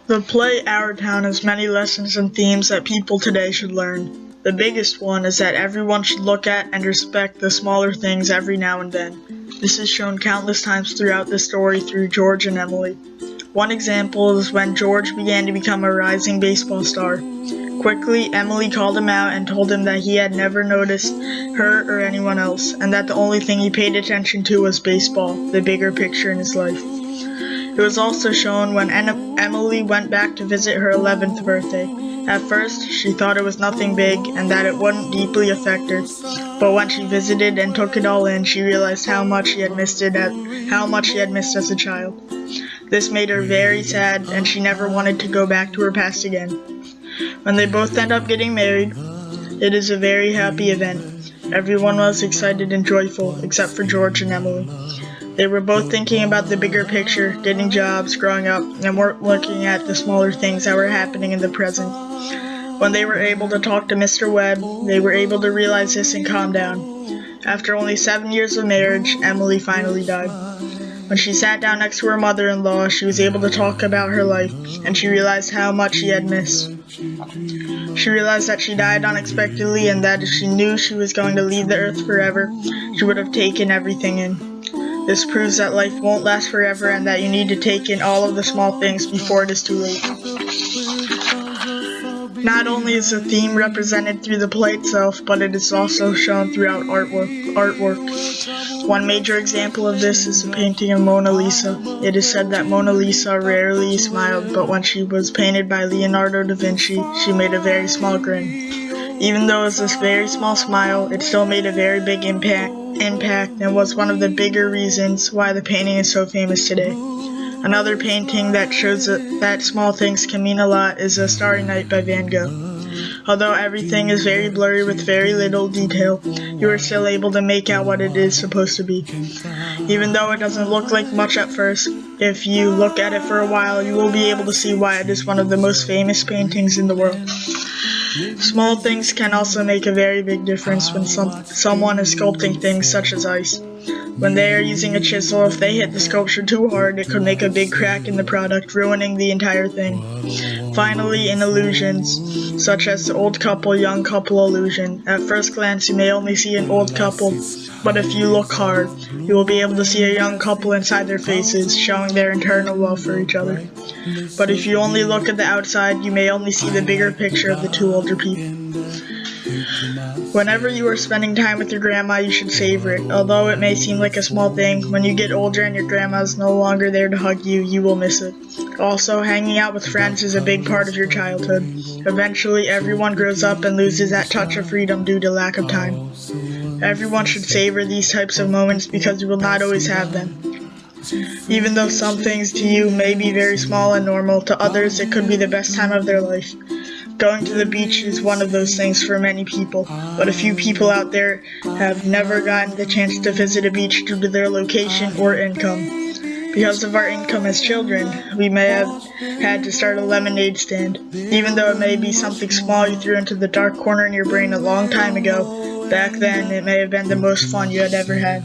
The play Our Town has many lessons and themes that people today should learn. The biggest one is that everyone should look at and respect the smaller things every now and then. This is shown countless times throughout the story through George and Emily. One example is when George began to become a rising baseball star. Quickly, Emily called him out and told him that he had never noticed her or anyone else, and that the only thing he paid attention to was baseball, the bigger picture in his life. It was also shown when Emily went back to visit her 11th birthday. At first, she thought it was nothing big and that it wouldn't deeply affect her, but when she visited and took it all in, she realized how much she had missed as a child. This made her very sad, and she never wanted to go back to her past again. When they both end up getting married, it is a very happy event. Everyone was excited and joyful, except for George and Emily. They were both thinking about the bigger picture, getting jobs, growing up, and weren't looking at the smaller things that were happening in the present. When they were able to talk to Mr. Webb, they were able to realize this and calm down. After only 7 years of marriage, Emily finally died. When she sat down next to her mother-in-law, she was able to talk about her life, and she realized how much she had missed. She realized that she died unexpectedly and that if she knew she was going to leave the earth forever, she would have taken everything in. This proves that life won't last forever and that you need to take in all of the small things before it is too late. Not only is the theme represented through the play itself, but it is also shown throughout artwork. One major example of this is the painting of Mona Lisa. It is said that Mona Lisa rarely smiled, but when she was painted by Leonardo da Vinci, she made a very small grin. Even though it was this very small smile, it still made a very big impact and was one of the bigger reasons why the painting is so famous today. Another painting that shows that small things can mean a lot is A Starry Night by Van Gogh. Although everything is very blurry with very little detail, you are still able to make out what it is supposed to be. Even though it doesn't look like much at first, if you look at it for a while, you will be able to see why it is one of the most famous paintings in the world. Small things can also make a very big difference when someone is sculpting things such as ice. When they are using a chisel, if they hit the sculpture too hard, it could make a big crack in the product, ruining the entire thing. Finally, in illusions, such as the old couple, young couple illusion, at first glance you may only see an old couple, but if you look hard, you will be able to see a young couple inside their faces, showing their internal love for each other. But if you only look at the outside, you may only see the bigger picture of the two older people. Whenever you are spending time with your grandma, you should savor it. Although it may seem like a small thing, when you get older and your grandma is no longer there to hug you, you will miss it. Also, hanging out with friends is a big part of your childhood. Eventually, everyone grows up and loses that touch of freedom due to lack of time. Everyone should savor these types of moments because you will not always have them. Even though some things to you may be very small and normal, to others it could be the best time of their life. Going to the beach is one of those things for many people, but a few people out there have never gotten the chance to visit a beach due to their location or income. Because of our income as children, we may have had to start a lemonade stand. Even though it may be something small you threw into the dark corner in your brain a long time ago, back then it may have been the most fun you had ever had.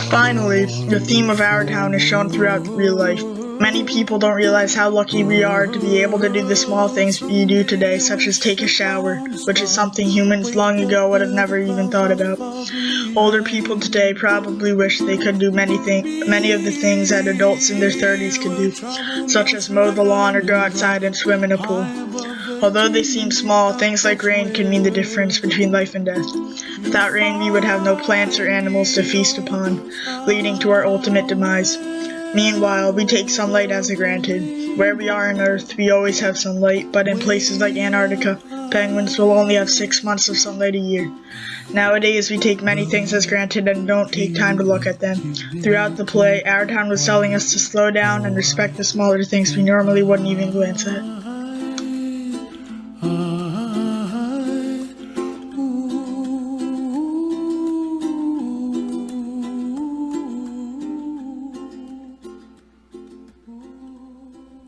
Finally, the theme of Our Town is shown throughout real life. Many people don't realize how lucky we are to be able to do the small things we do today, such as take a shower, which is something humans long ago would have never even thought about. Older people today probably wish they could do many of the things that adults in their 30s could do, such as mow the lawn or go outside and swim in a pool. Although they seem small, things like rain can mean the difference between life and death. Without rain, we would have no plants or animals to feast upon, leading to our ultimate demise. Meanwhile, we take sunlight as granted. Where we are on Earth, we always have sunlight, but in places like Antarctica, penguins will only have 6 months of sunlight a year. Nowadays, we take many things as granted and don't take time to look at them. Throughout the play, Our Town was telling us to slow down and respect the smaller things we normally wouldn't even glance at.